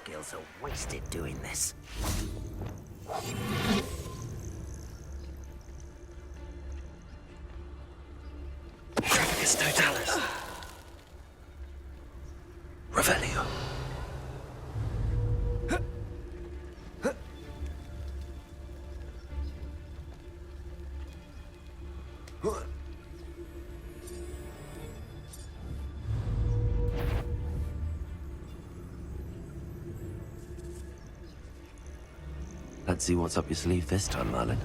skills are wasted doing this. Travis Totalis. Revelio. Let's see what's up your sleeve this time, Merlin.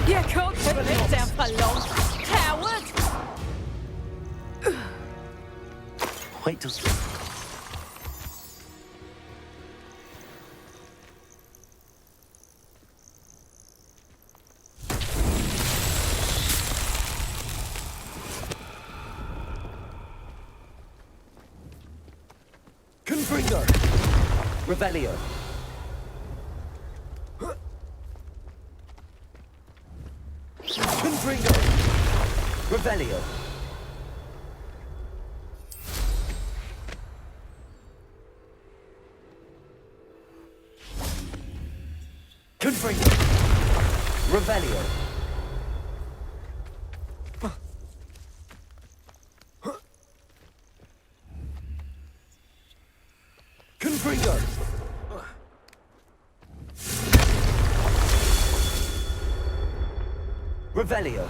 You can't keep it down for long, coward! Wait till... Confringo! Revelio. Confringo! Revelio. Confringo! Revelio. Confringo! Revelio.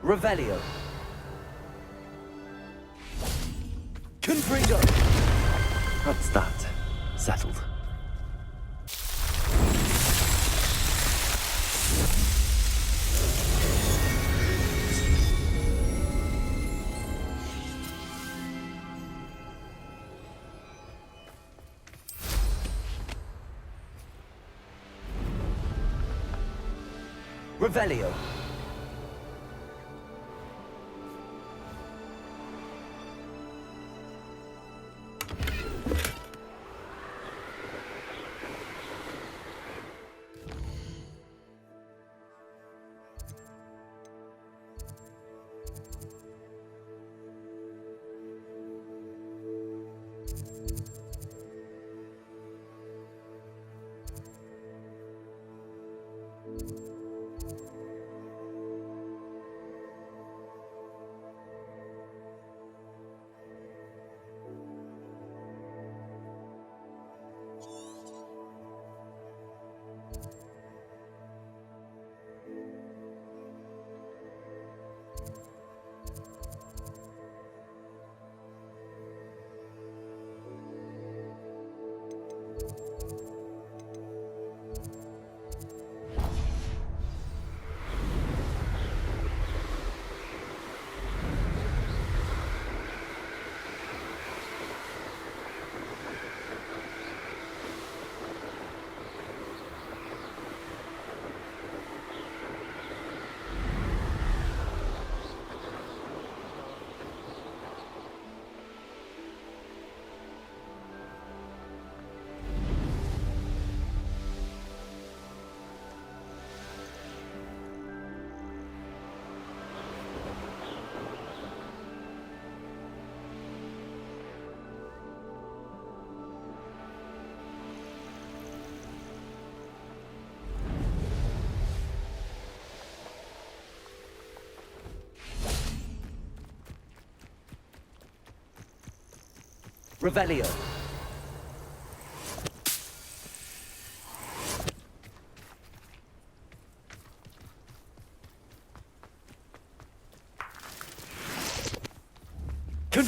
Revelio. Confringo. That's that. Settled. Revelio. Revelio.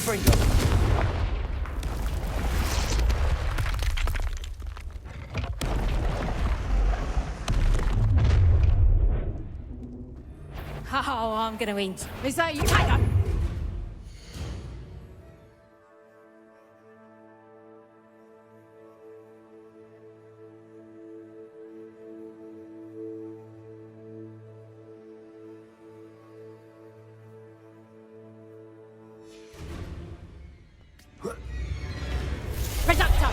Confringo. Oh, I'm gonna eat. Is that you? Tiger! Reductor!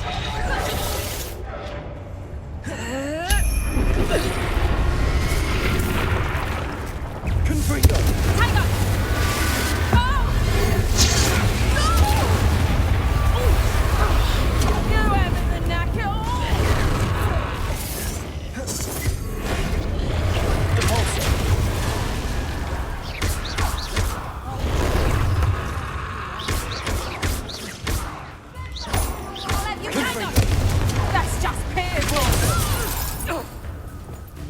Confringo. Tiger! Oh! No! You having the knacker? Depulso. I'll have you, Tiger! That's just pure.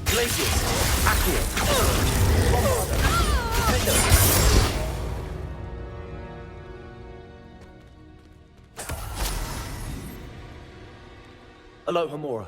Glacius. Accio. Bombarda. Defender. Alohomora.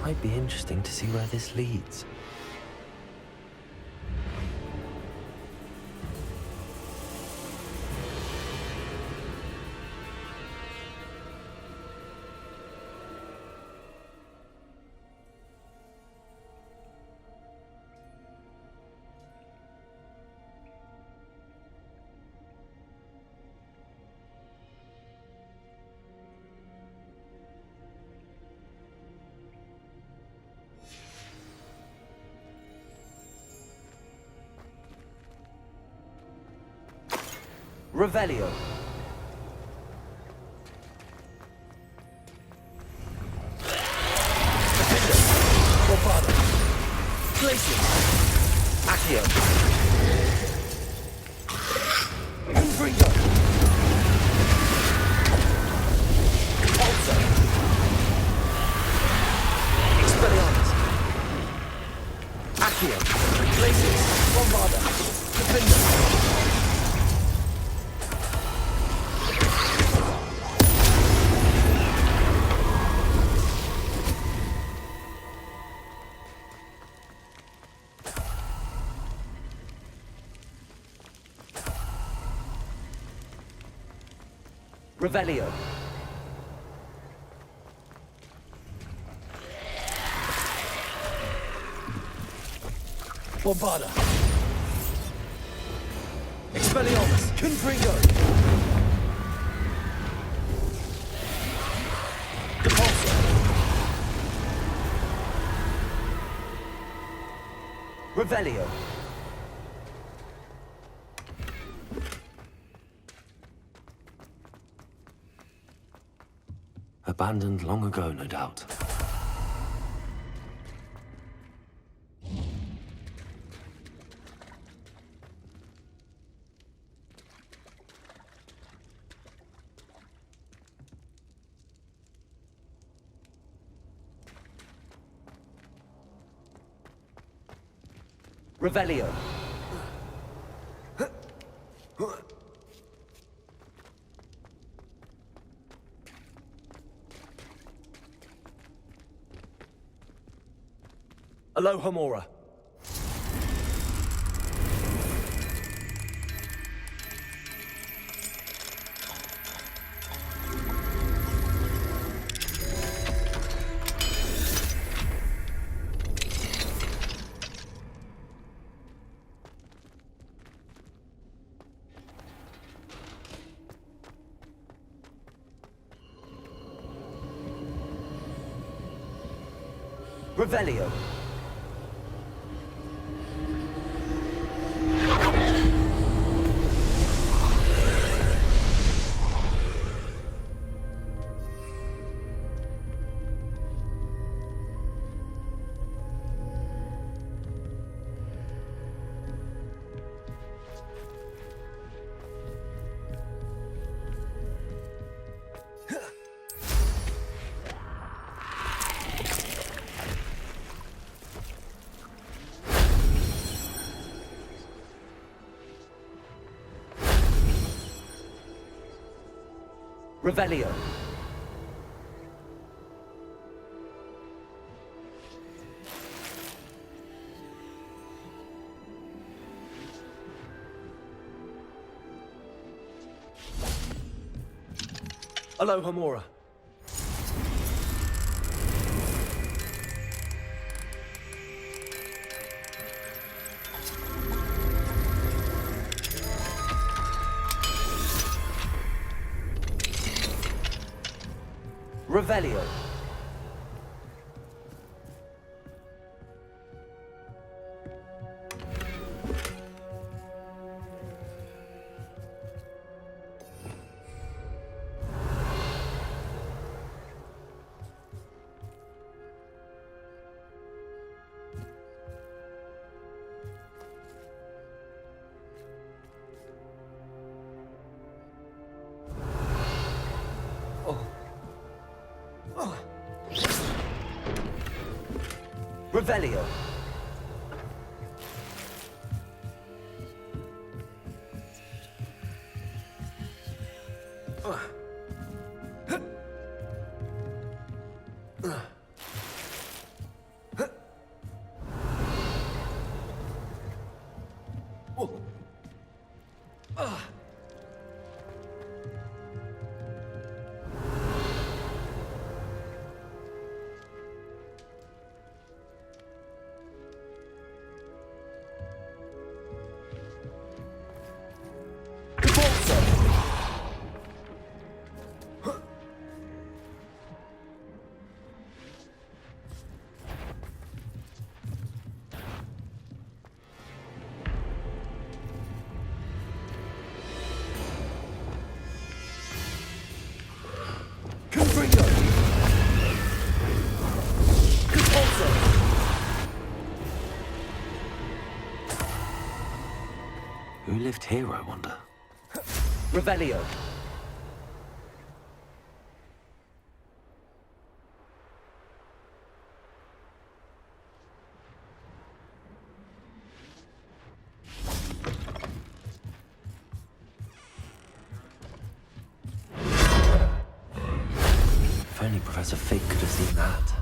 Might be interesting to see where this leads. Revelio. Defender. Bombarda. Glacius. Accio. Confringo. Depulso. Expelliarmus. Accio. Glacius. Bombarda. Defender. Revelio. Bombarda. Expelliarmus. Confringo. Depulso. Revelio. Abandoned long ago, no doubt. Revelio. Alohomora. Revelio. Revelio. Alohomora. Revelio. Revelio. Gryffindor. Who lived here, I wonder? Revelio. If only Professor Fig could have seen that.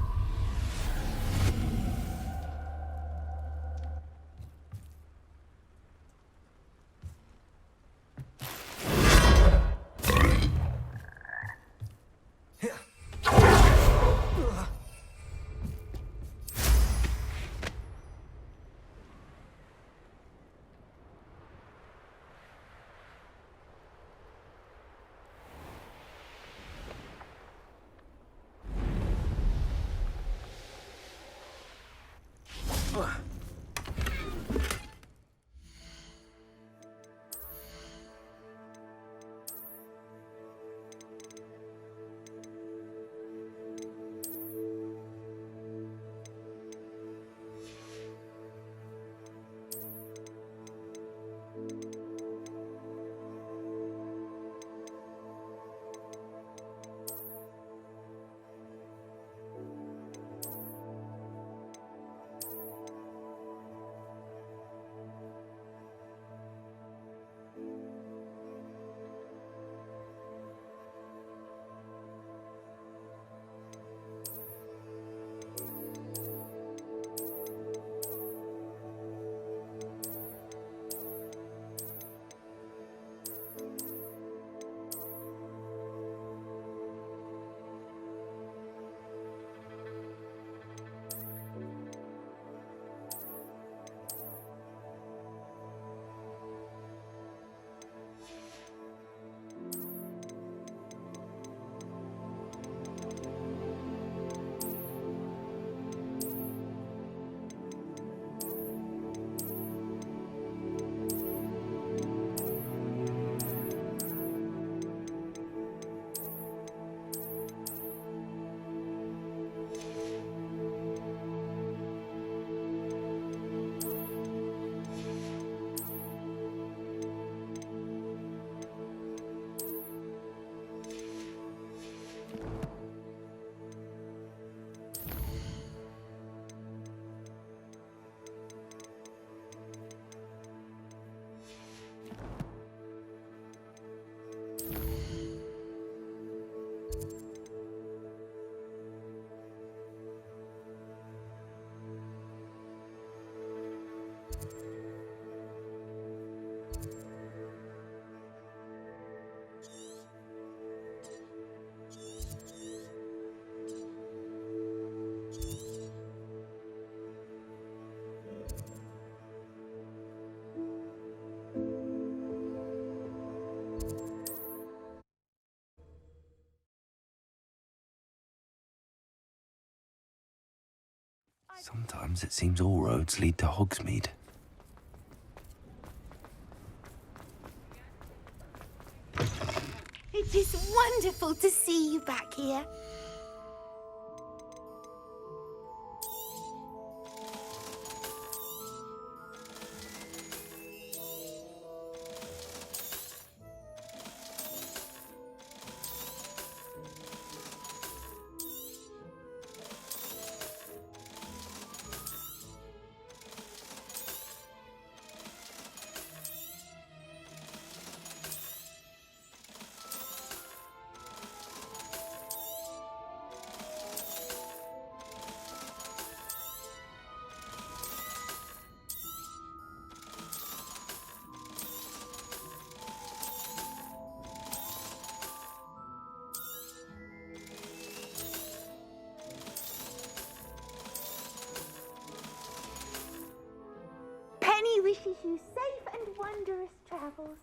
Sometimes it seems all roads lead to Hogsmeade. It is wonderful to see you back here. Penny wishes you safe and wondrous travels.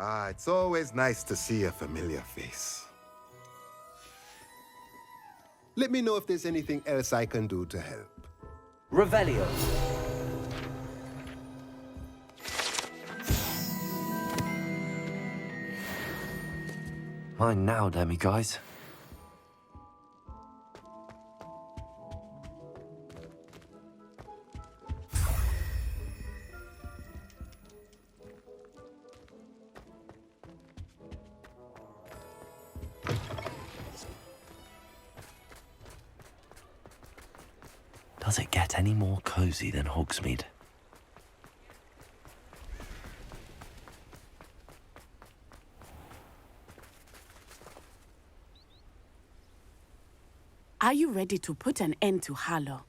Ah, it's always nice to see a familiar face. Let me know if there's anything else I can do to help. Revelio. Mine now, Demi guys. Does it get any more cozy than Hogsmeade? Are you ready to put an end to Harlow?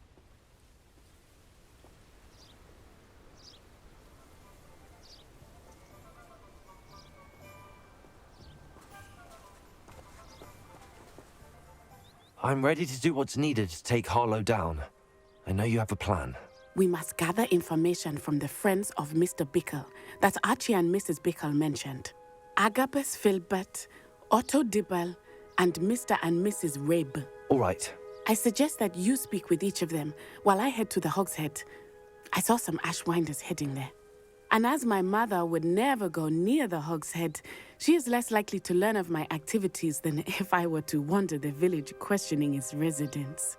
I'm ready to do what's needed to take Harlow down. I know you have a plan. We must gather information from the friends of Mr. Bickle that Archie and Mrs. Bickle mentioned. Agabus Filbert, Otto Dibble, and Mr. and Mrs. Rabe. All right. I suggest that you speak with each of them while I head to the Hogshead. I saw some Ashwinders heading there. And as my mother would never go near the Hogshead, she is less likely to learn of my activities than if I were to wander the village questioning its residents.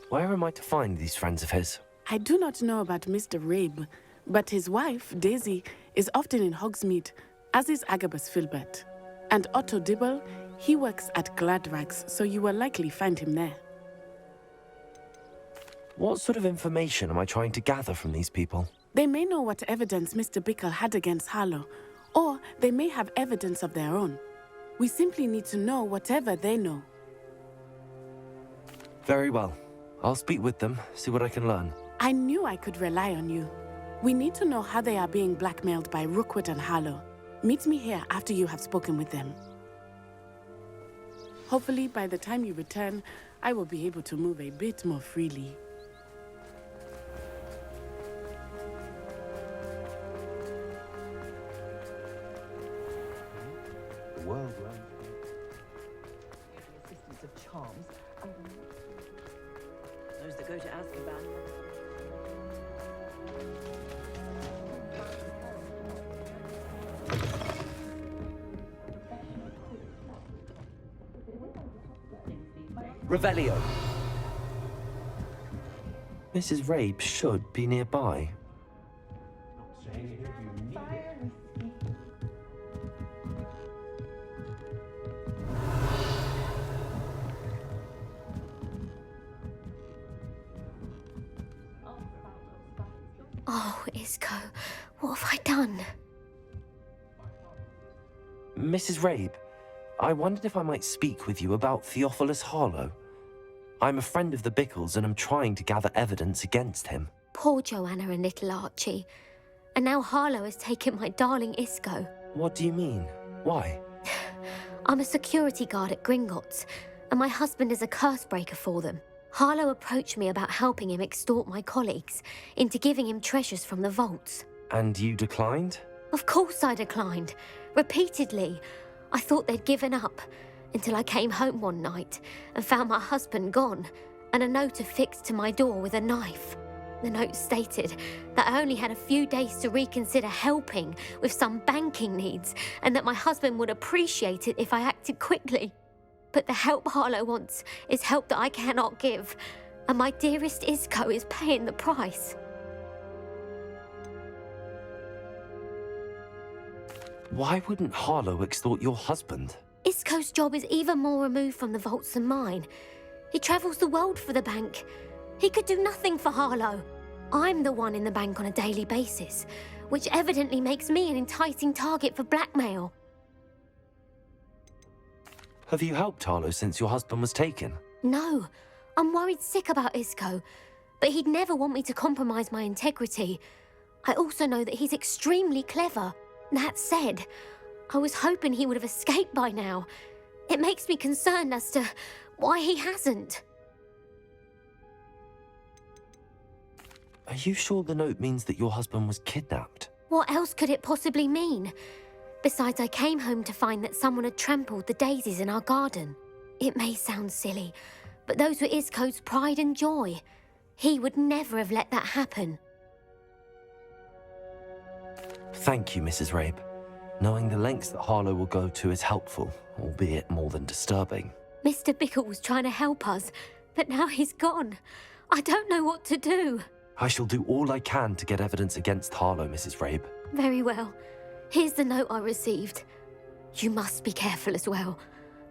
Where am I to find these friends of his? I do not know about Mr. Rabe, but his wife, Daisy, is often in Hogsmeade, as is Agabus Filbert. And Otto Dibble, he works at Gladrags, so you will likely find him there. What sort of information am I trying to gather from these people? They may know what evidence Mr. Bickle had against Harlow, or they may have evidence of their own. We simply need to know whatever they know. Very well. I'll speak with them, see what I can learn. I knew I could rely on you. We need to know how they are being blackmailed by Rookwood and Harlow. Meet me here after you have spoken with them. Hopefully, by the time you return, I will be able to move a bit more freely. The world Assistance of charms. Those that go to Azkaban. Revelio. Mrs. Rabe should be nearby. Oh, Isco, what have I done? Mrs. Rabe, I wondered if I might speak with you about Theophilus Harlow. I'm a friend of the Bickles and I'm trying to gather evidence against him. Poor Joanna and little Archie. And now Harlow has taken my darling Isco. What do you mean? Why? I'm a security guard at Gringotts, and my husband is a curse breaker for them. Harlow approached me about helping him extort my colleagues into giving him treasures from the vaults. And you declined? Of course I declined. Repeatedly. I thought they'd given up, until I came home one night and found my husband gone, and a note affixed to my door with a knife. The note stated that I only had a few days to reconsider helping with some banking needs, and that my husband would appreciate it if I acted quickly. But the help Harlow wants is help that I cannot give, and my dearest Isco is paying the price. Why wouldn't Harlow extort your husband? Isco's job is even more removed from the vaults than mine. He travels the world for the bank. He could do nothing for Harlow. I'm the one in the bank on a daily basis, which evidently makes me an enticing target for blackmail. Have you helped Harlow since your husband was taken? No, I'm worried sick about Isco, but he'd never want me to compromise my integrity. I also know that he's extremely clever. That said, I was hoping he would have escaped by now. It makes me concerned as to why he hasn't. Are you sure the note means that your husband was kidnapped? What else could it possibly mean? Besides, I came home to find that someone had trampled the daisies in our garden. It may sound silly, but those were Isco's pride and joy. He would never have let that happen. Thank you, Mrs. Rabe. Knowing the lengths that Harlow will go to is helpful, albeit more than disturbing. Mr. Bickle was trying to help us, but now he's gone. I don't know what to do. I shall do all I can to get evidence against Harlow, Mrs. Rabe. Very well. Here's the note I received. You must be careful as well.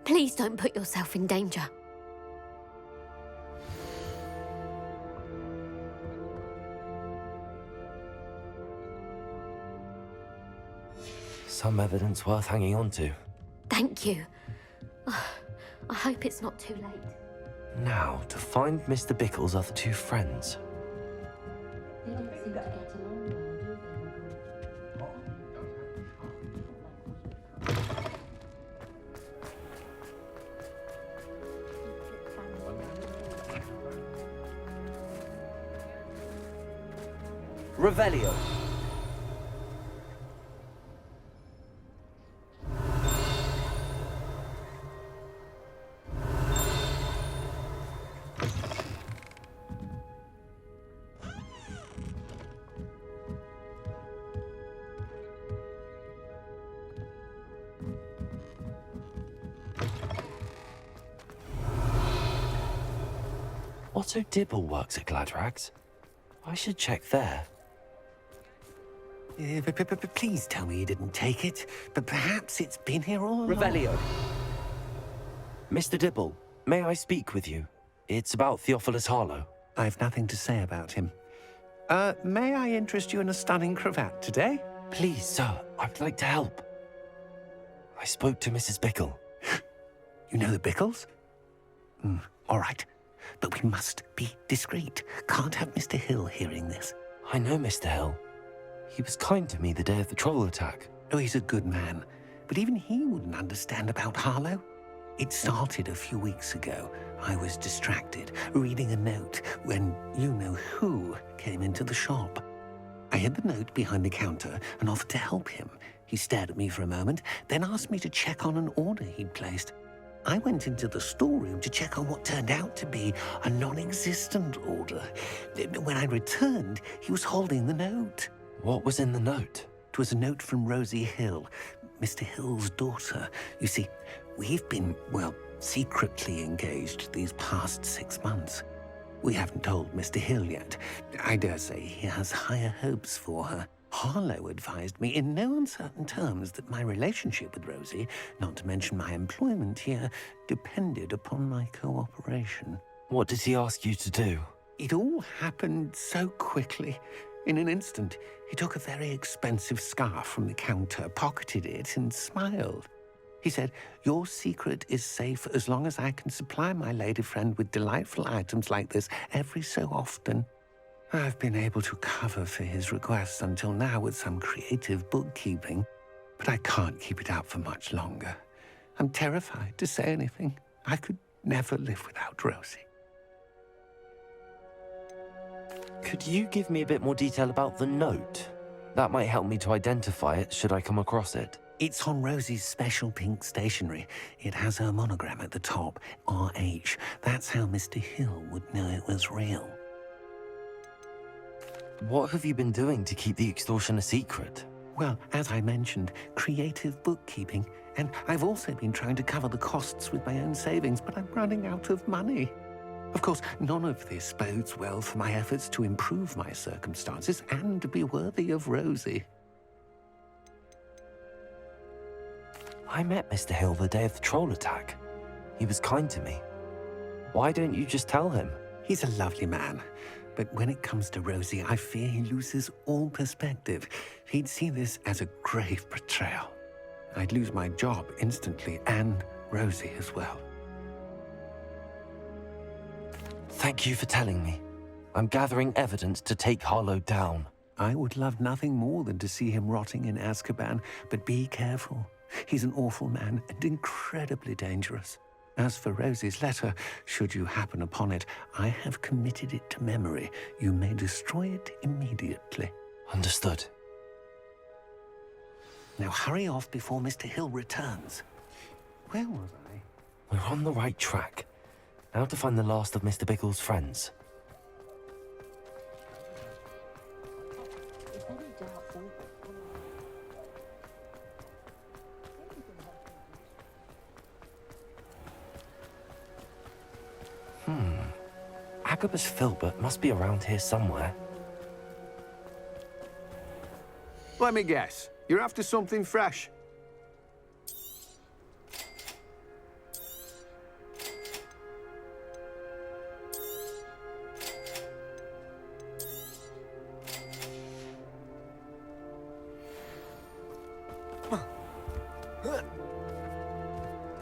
Please don't put yourself in danger. Some evidence worth hanging on to. Thank you. I hope it's not too late. Now, to find Mr. Bickle's other two friends. They don't seem to get along well, do they? Revelio. Otto Dibble works at Gladrags. I should check there. Please tell me you didn't take it, but perhaps it's been here all along. Revelio. Mr. Dibble, may I speak with you? It's about Theophilus Harlow. I've nothing to say about him. May I interest you in a stunning cravat today? Please, sir, I'd like to help. I spoke to Mrs. Bickle. You know the Bickles? All right. But we must be discreet. Can't have Mr. Hill hearing this. I know Mr. Hill. He was kind to me the day of the troll attack. Oh, he's a good man. But even he wouldn't understand about Harlow. It started a few weeks ago. I was distracted, reading a note, when you-know-who came into the shop. I hid the note behind the counter and offered to help him. He stared at me for a moment, then asked me to check on an order he'd placed. I went into the storeroom to check on what turned out to be a non-existent order. When I returned, he was holding the note. What was in the note? It was a note from Rosie Hill, Mr. Hill's daughter. You see, we've been, secretly engaged these past 6 months. We haven't told Mr. Hill yet. I dare say he has higher hopes for her. Harlow advised me in no uncertain terms that my relationship with Rosie, not to mention my employment here, depended upon my cooperation. What did he ask you to do? It all happened so quickly. In an instant, he took a very expensive scarf from the counter, pocketed it, and smiled. He said, "Your secret is safe as long as I can supply my lady friend with delightful items like this every so often." I've been able to cover for his requests until now with some creative bookkeeping, but I can't keep it up for much longer. I'm terrified to say anything. I could never live without Rosie. Could you give me a bit more detail about the note? That might help me to identify it should I come across it. It's on Rosie's special pink stationery. It has her monogram at the top, RH. That's how Mr. Hill would know it was real. What have you been doing to keep the extortion a secret? Well, as I mentioned, creative bookkeeping. And I've also been trying to cover the costs with my own savings, but I'm running out of money. Of course, none of this bodes well for my efforts to improve my circumstances and to be worthy of Rosie. I met Mr. Hill the day of the troll attack. He was kind to me. Why don't you just tell him? He's a lovely man. But when it comes to Rosie, I fear he loses all perspective. He'd see this as a grave betrayal. I'd lose my job instantly, and Rosie as well. Thank you for telling me. I'm gathering evidence to take Harlow down. I would love nothing more than to see him rotting in Azkaban, but be careful. He's an awful man and incredibly dangerous. As for Rosie's letter, should you happen upon it, I have committed it to memory. You may destroy it immediately. Understood. Now hurry off before Mr. Hill returns. Where was I? We're on the right track. Now to find the last of Mr. Bickle's friends. Agabus Filbert must be around here somewhere. Let me guess. You're after something fresh.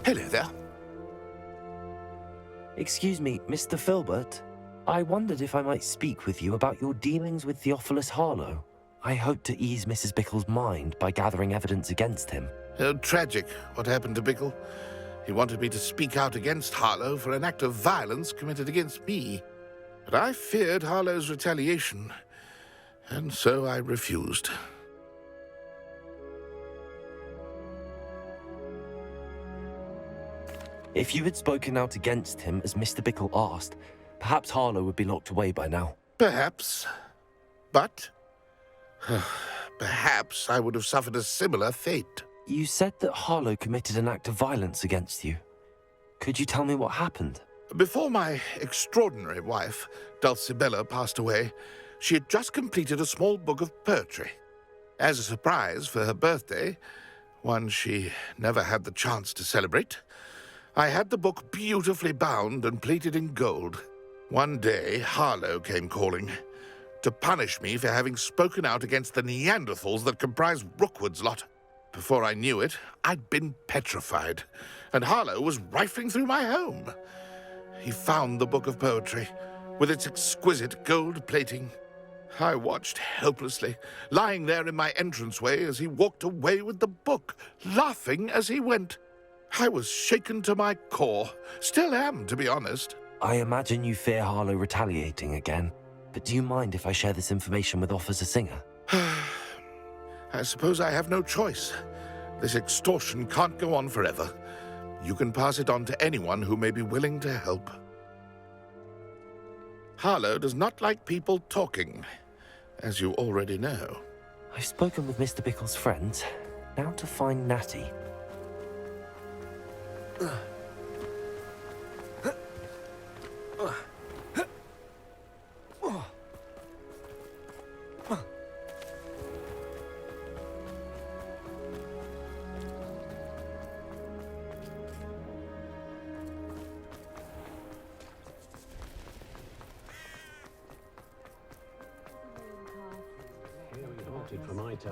Hello there. Excuse me, Mr. Filbert. I wondered if I might speak with you about your dealings with Theophilus Harlow. I hope to ease Mrs. Bickle's mind by gathering evidence against him. Oh, tragic what happened to Bickle. He wanted me to speak out against Harlow for an act of violence committed against me. But I feared Harlow's retaliation, and so I refused. If you had spoken out against him as Mr. Bickle asked, perhaps Harlow would be locked away by now. Perhaps. But perhaps I would have suffered a similar fate. You said that Harlow committed an act of violence against you. Could you tell me what happened? Before my extraordinary wife, Dulcibella, passed away, she had just completed a small book of poetry. As a surprise for her birthday, one she never had the chance to celebrate, I had the book beautifully bound and plated in gold. One day, Harlow came calling to punish me for having spoken out against the Neanderthals that comprise Rookwood's lot. Before I knew it, I'd been petrified, and Harlow was rifling through my home. He found the book of poetry, with its exquisite gold plating. I watched helplessly, lying there in my entranceway as he walked away with the book, laughing as he went. I was shaken to my core. Still am, to be honest. I imagine you fear Harlow retaliating again, but do you mind if I share this information with Officer Singer? I suppose I have no choice. This extortion can't go on forever. You can pass it on to anyone who may be willing to help. Harlow does not like people talking, as you already know. I've spoken with Mr. Bickle's friends. Now to find Natty. For my taste.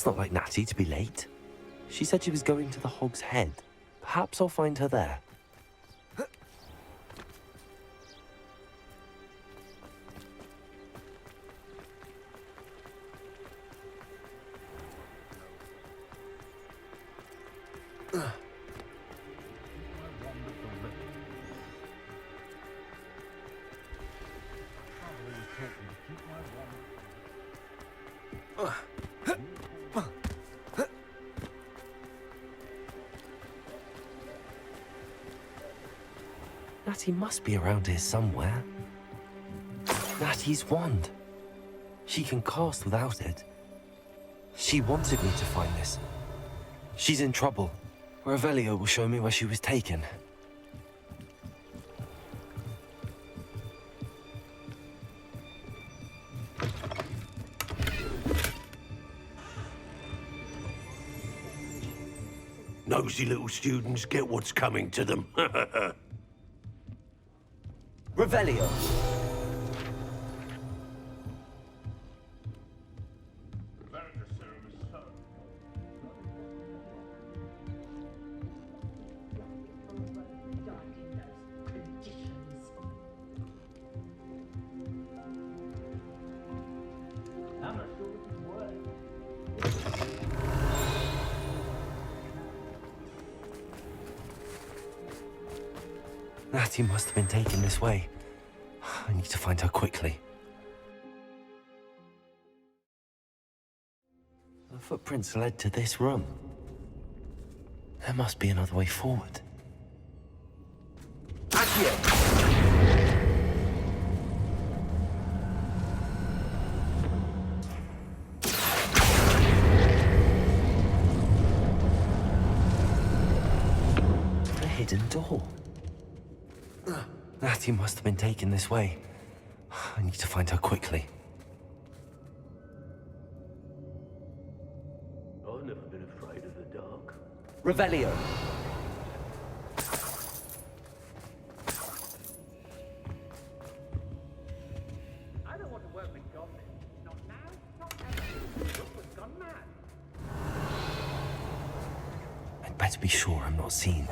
not like Natty to be late. She said she was going to the Hog's Head. Perhaps I'll find her there. Natty must be around here somewhere. Natty's wand. She can cast without it. She wanted me to find this. She's in trouble. Revelio will show me where she was taken. Nosy little students get what's coming to them. Revelio. Natty must have been taken this way. I need to find her quickly. The footprints led to this room. There must be another way forward. A hidden door. Natty must have been taken this way. I need to find her quickly. I've never been afraid of the dark. Revelio. I don't want to work with goblins. Not now, not ever. You've gone mad. I'd better be sure I'm not seen.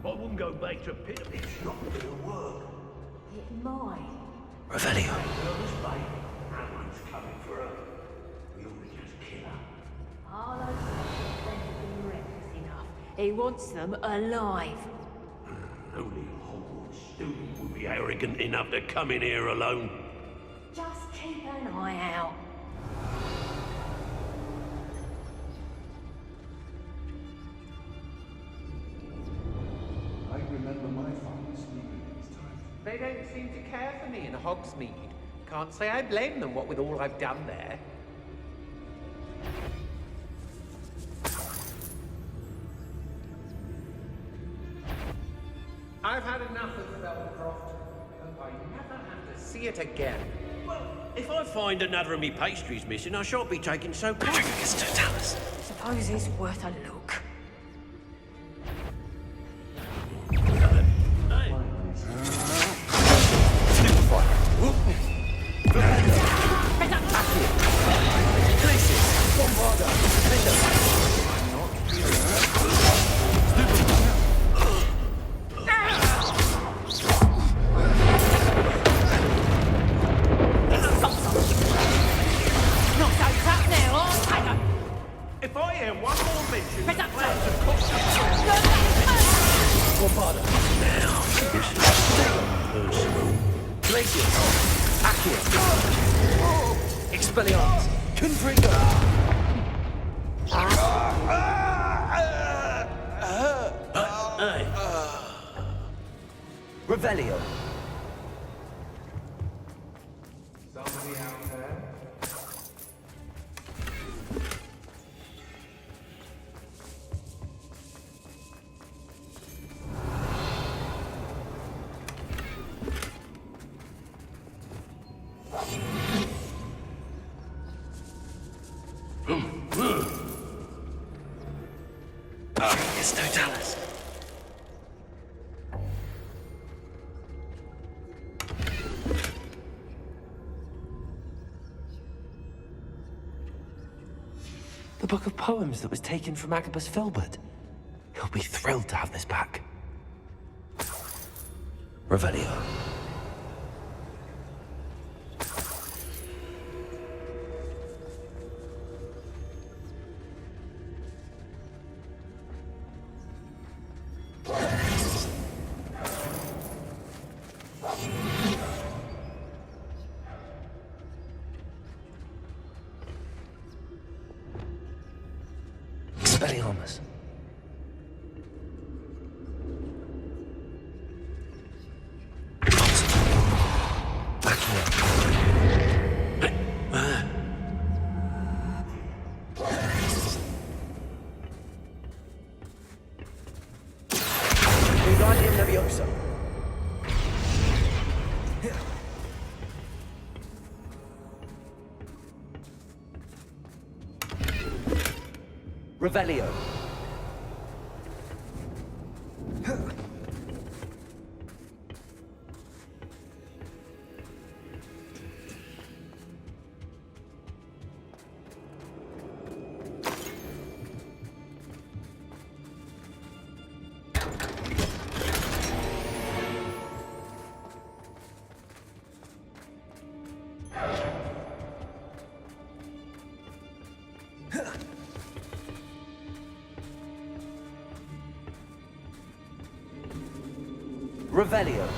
I wouldn't go back to pit. It's not going to work. It might. Revelio. This baby, Hagrid's coming for her. We ought to just kill her. Harlow's been reckless enough. He wants them alive. Only a Hogwarts student would be arrogant enough to come in here alone. Just keep an eye out. They don't seem to care for me in Hogsmeade. Can't say I blame them, what with all I've done there. I've had enough of Belcroft. Hope I never have to see it again. Well, if I find another of me pastries missing, I shan't be taking so kindly. Mr. Dallas. Suppose it's worth a look. If I hear one more mention of plans of Glacius. Accio. Expelliarmus. Confringo. Revelio. Somebody out there? Mr. Dallas. book of poems that was taken from Agabus Filbert. He'll be thrilled to have this back. Revelio. Expelliarmus. Wingardium Leviosa. Revelio. Revelio.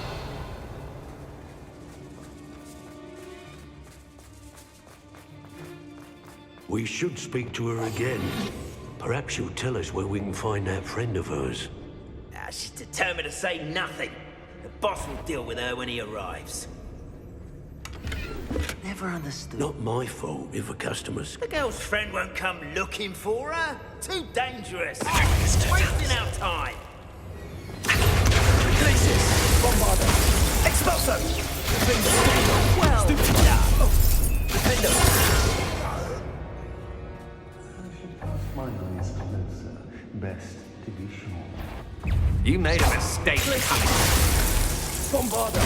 We should speak to her again. Perhaps she'll tell us where we can find that friend of hers. She's determined to say nothing. The boss will deal with her when he arrives. Never understood. Not my fault if a customer's... The girl's friend won't come looking for her. Too dangerous. Wasting our time. Glacius. Bombardo. Expulso. Defender. Well done. Defender. My eyes closer. Best to be sure. You made a mistake. Bombardo.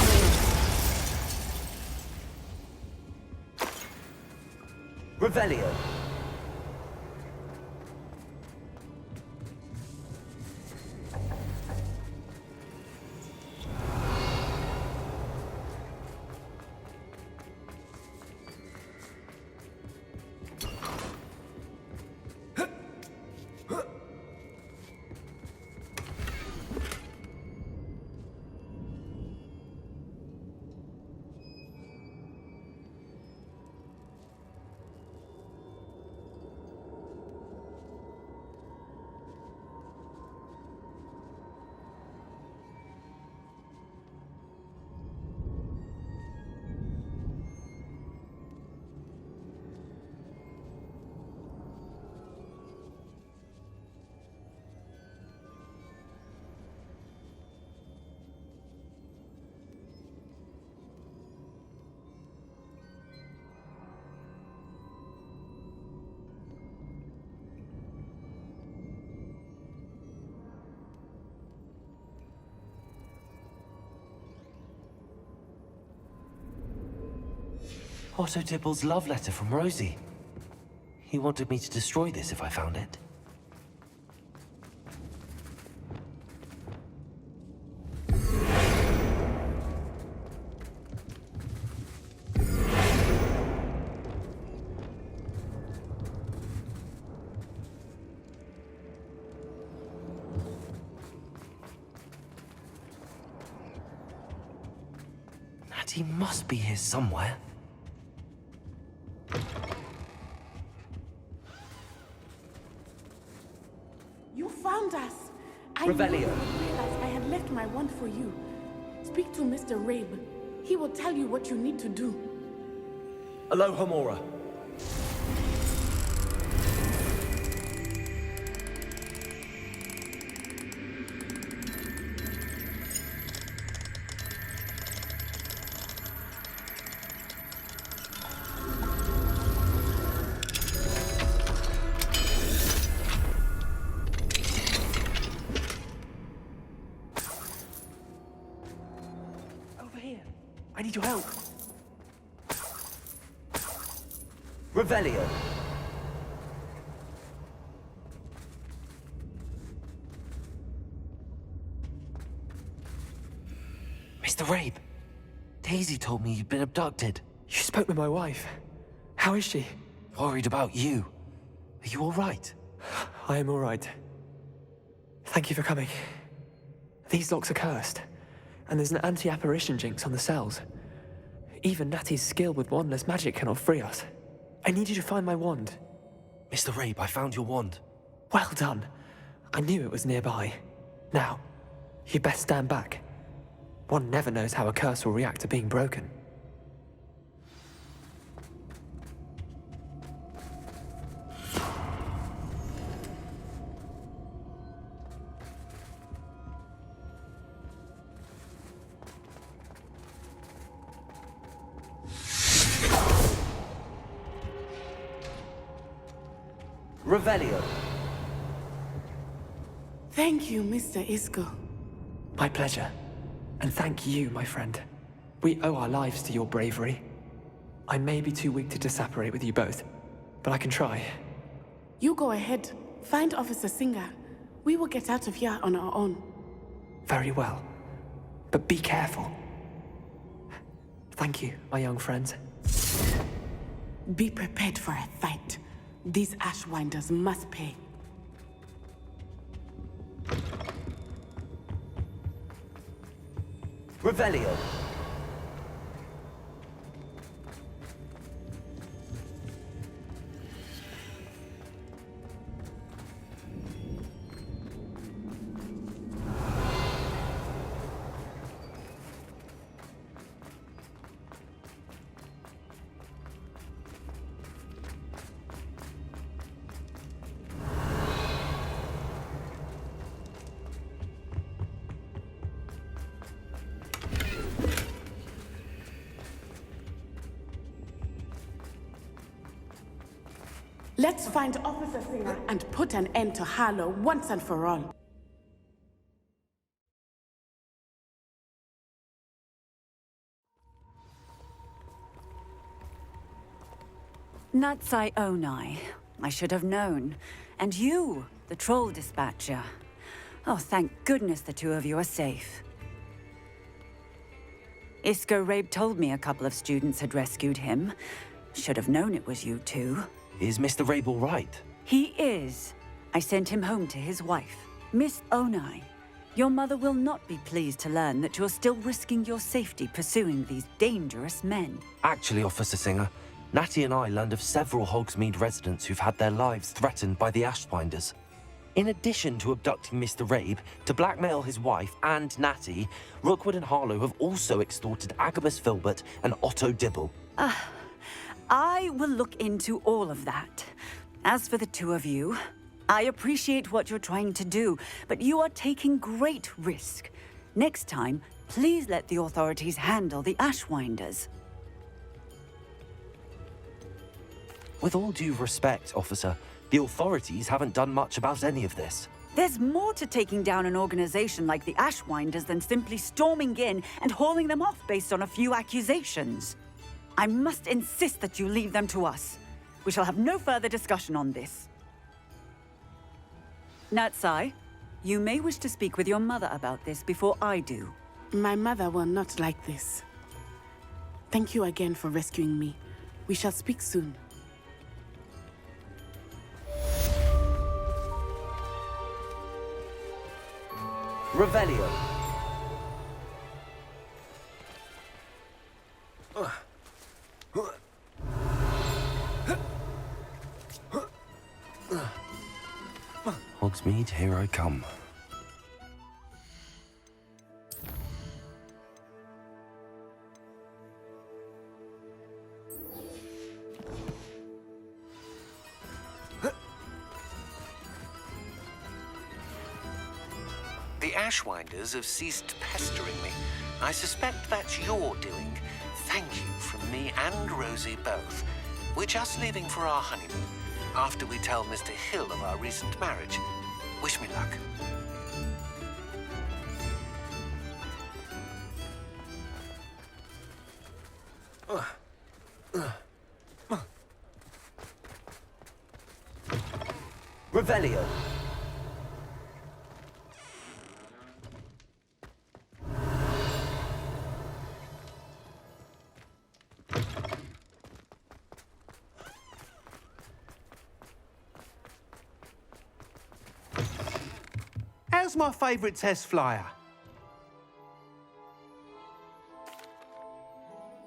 Revelio. Otto Dibble's love letter from Rosie. He wanted me to destroy this if I found it. Natty must be here somewhere. You found us. I Revelio. realized I had left my wand for you. Speak to Mr. Rabe. He will tell you what you need to do. Alohomora. Over here. I need your help. Revelio. Mr. Rabe, Daisy told me you'd been abducted. You spoke with my wife. How is she? Worried about you. Are you all right? I am all right. Thank you for coming. These locks are cursed, and there's an anti-apparition jinx on the cells. Even Natty's skill with wandless magic cannot free us. I need you to find my wand. Mr. Rabe, I found your wand. Well done. I knew it was nearby. Now, you best stand back. One never knows how a curse will react to being broken. Revelio. Thank you, Mr. Isco. My pleasure. And thank you, my friend. We owe our lives to your bravery. I may be too weak to disapparate with you both, but I can try. You go ahead. Find Officer Singer. We will get out of here on our own. Very well. But be careful. Thank you, my young friends. Be prepared for a fight. These Ashwinders must pay. Revelio. Let's find Officer Singer and put an end to Harlow once and for all. Natsai Onai. I should have known. And you, the troll dispatcher. Oh, thank goodness the two of you are safe. Isco Rabe told me a couple of students had rescued him. Should have known it was you two. Is Mr. Rabe all right? He is. I sent him home to his wife. Miss Onai, your mother will not be pleased to learn that you're still risking your safety pursuing these dangerous men. Actually, Officer Singer, Natty and I learned of several Hogsmeade residents who've had their lives threatened by the Ashwinders. In addition to abducting Mr. Rabe, to blackmail his wife and Natty, Rookwood and Harlow have also extorted Agabus Filbert and Otto Dibble. I will look into all of that. As for the two of you, I appreciate what you're trying to do, but you are taking great risk. Next time, please let the authorities handle the Ashwinders. With all due respect, officer, the authorities haven't done much about any of this. There's more to taking down an organization like the Ashwinders than simply storming in and hauling them off based on a few accusations. I must insist that you leave them to us. We shall have no further discussion on this. Natsai, you may wish to speak with your mother about this before I do. My mother will not like this. Thank you again for rescuing me. We shall speak soon. Revelio. Hogsmeade, here I come. The Ashwinders have ceased pestering me. I suspect that's your doing. Thank you from me and Rosie both. We're just leaving for our honeymoon, after we tell Mr. Hill of our recent marriage. Wish me luck. Revelio. How's my favourite test flyer?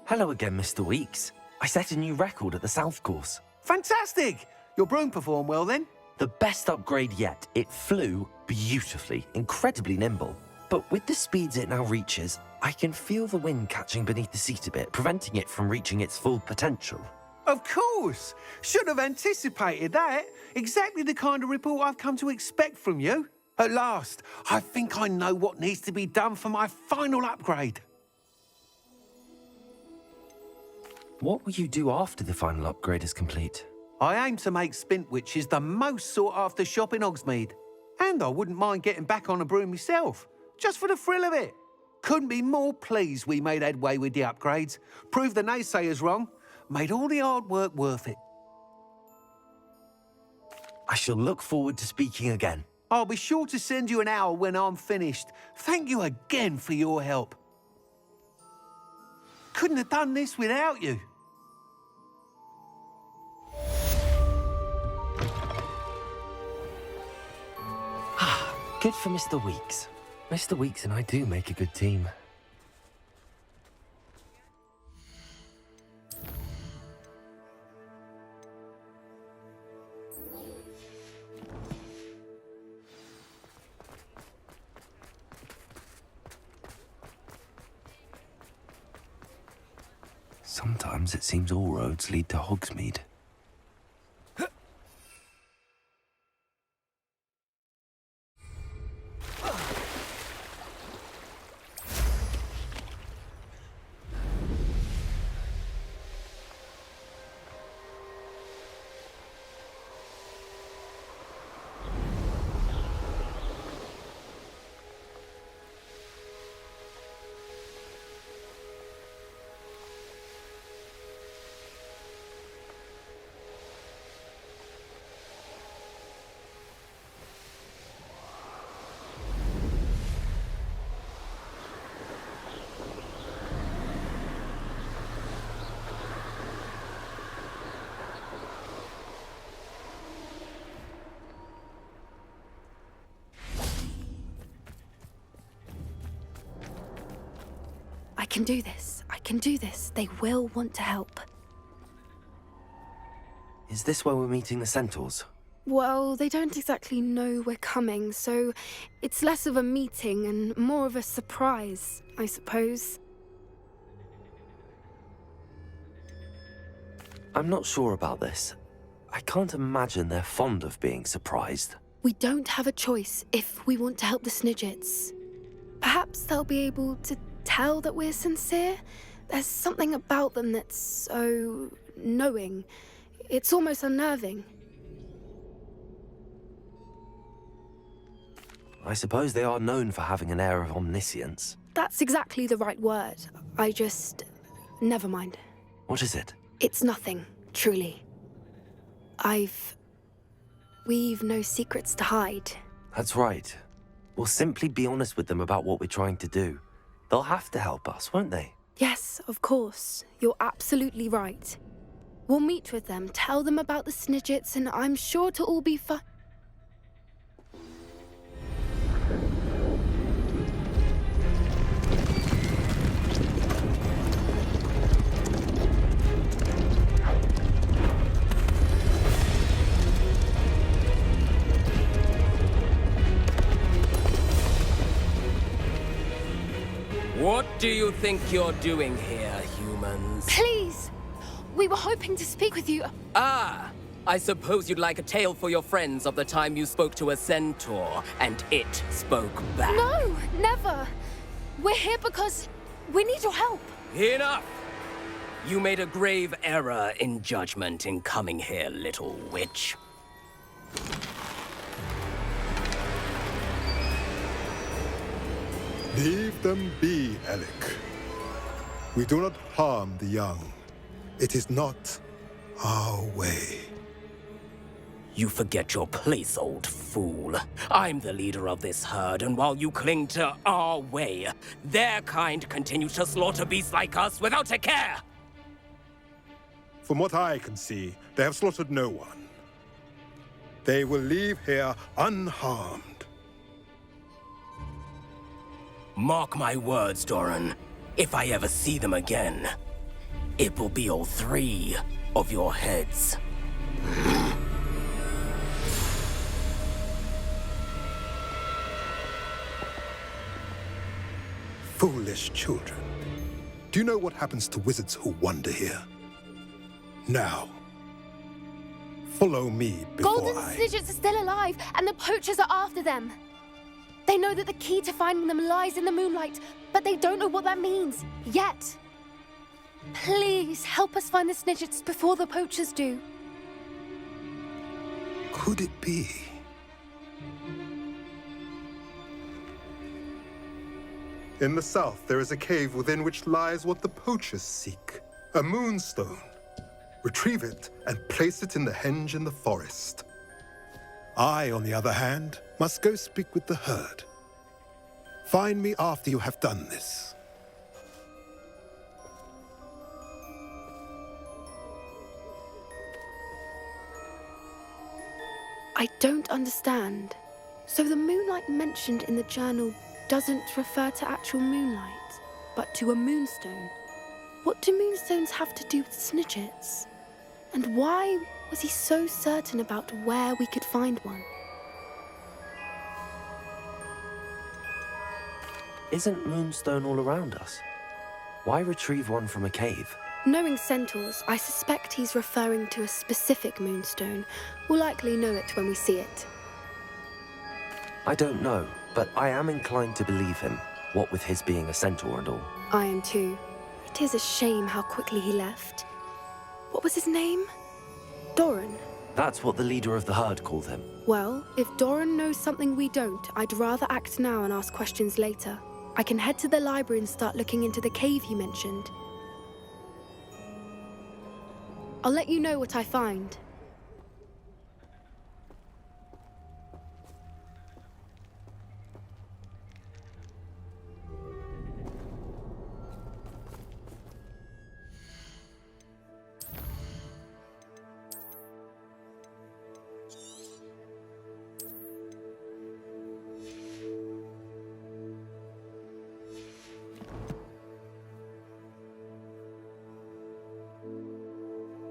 Hello again, Mr. Weeks. I set a new record at the South Course. Fantastic! Your broom performed well then? The best upgrade yet. It flew beautifully, incredibly nimble. But with the speeds it now reaches, I can feel the wind catching beneath the seat a bit, preventing it from reaching its full potential. Of course! Should have anticipated that. Exactly the kind of report I've come to expect from you. At last, I think I know what needs to be done for my final upgrade. What will you do after the final upgrade is complete? I aim to make Spintwitches the most sought-after shop in Hogsmeade. And I wouldn't mind getting back on a broom myself, just for the thrill of it. Couldn't be more pleased we made headway with the upgrades, proved the naysayers wrong, made all the hard work worth it. I shall look forward to speaking again. I'll be sure to send you an owl when I'm finished. Thank you again for your help. Couldn't have done this without you. Good for Mr. Weeks. Mr. Weeks and I do make a good team. Sometimes it seems all roads lead to Hogsmeade. I can do this. I can do this. They will want to help. Is this where we're meeting the Centaurs? Well, they don't exactly know we're coming, so it's less of a meeting and more of a surprise, I suppose. I'm not sure about this. I can't imagine they're fond of being surprised. We don't have a choice if we want to help the Snidgets. Perhaps they'll be able to tell that we're sincere. There's something about them that's so knowing. It's almost unnerving. I suppose they are known for having an air of omniscience. That's exactly the right word. I just... never mind. What is it? It's nothing, truly. We've no secrets to hide. That's right. We'll simply be honest with them about what we're trying to do. They'll have to help us, won't they? Yes, of course. You're absolutely right. We'll meet with them, tell them about the Snidgets, and I'm sure to all be fine. What do you think you're doing here, humans? Please! We were hoping to speak with you. Ah! I suppose you'd like a tale for your friends of the time you spoke to a centaur, and it spoke back. No, never! We're here because we need your help. Enough! You made a grave error in judgment in coming here, little witch. Leave them be, Alec. We do not harm the young. It is not our way. You forget your place, old fool. I'm the leader of this herd, and while you cling to our way, their kind continues to slaughter beasts like us without a care! From what I can see, they have slaughtered no one. They will leave here unharmed. Mark my words, Doran. If I ever see them again, it will be all 3 of your heads. Foolish children. Do you know what happens to wizards who wander here? Now, follow me before Golden I... Snidgets are still alive, and the poachers are after them. They know that the key to finding them lies in the moonlight, but they don't know what that means, yet. Please, help us find the Snidgets before the poachers do. Could it be? In the south, there is a cave within which lies what the poachers seek. A moonstone. Retrieve it and place it in the henge in the forest. I, on the other hand, must go speak with the herd. Find me after you have done this. I don't understand. So the moonlight mentioned in the journal doesn't refer to actual moonlight, but to a moonstone. What do moonstones have to do with Snidgets? And why was he so certain about where we could find one? Isn't Moonstone all around us? Why retrieve one from a cave? Knowing centaurs, I suspect he's referring to a specific moonstone. We'll likely know it when we see it. I don't know, but I am inclined to believe him, what with his being a centaur and all. I am too. It is a shame how quickly he left. What was his name? Doran. That's what the leader of the herd called him. Well, if Doran knows something we don't, I'd rather act now and ask questions later. I can head to the library and start looking into the cave he mentioned. I'll let you know what I find.